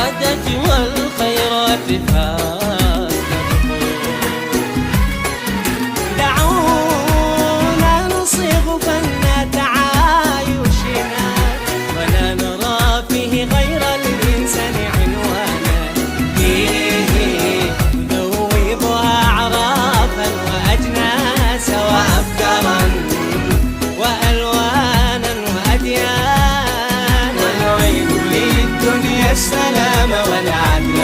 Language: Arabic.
السعادة والخيرات فاتنبض. دعونا نصيغ فن تعايشنا ولا نرى فيه غير الإنسان عنوانا. نذوبها أعرافا وأجناسا وأفكارا وألوانا وأديانا، ونعيد للدنيا السلام والعدل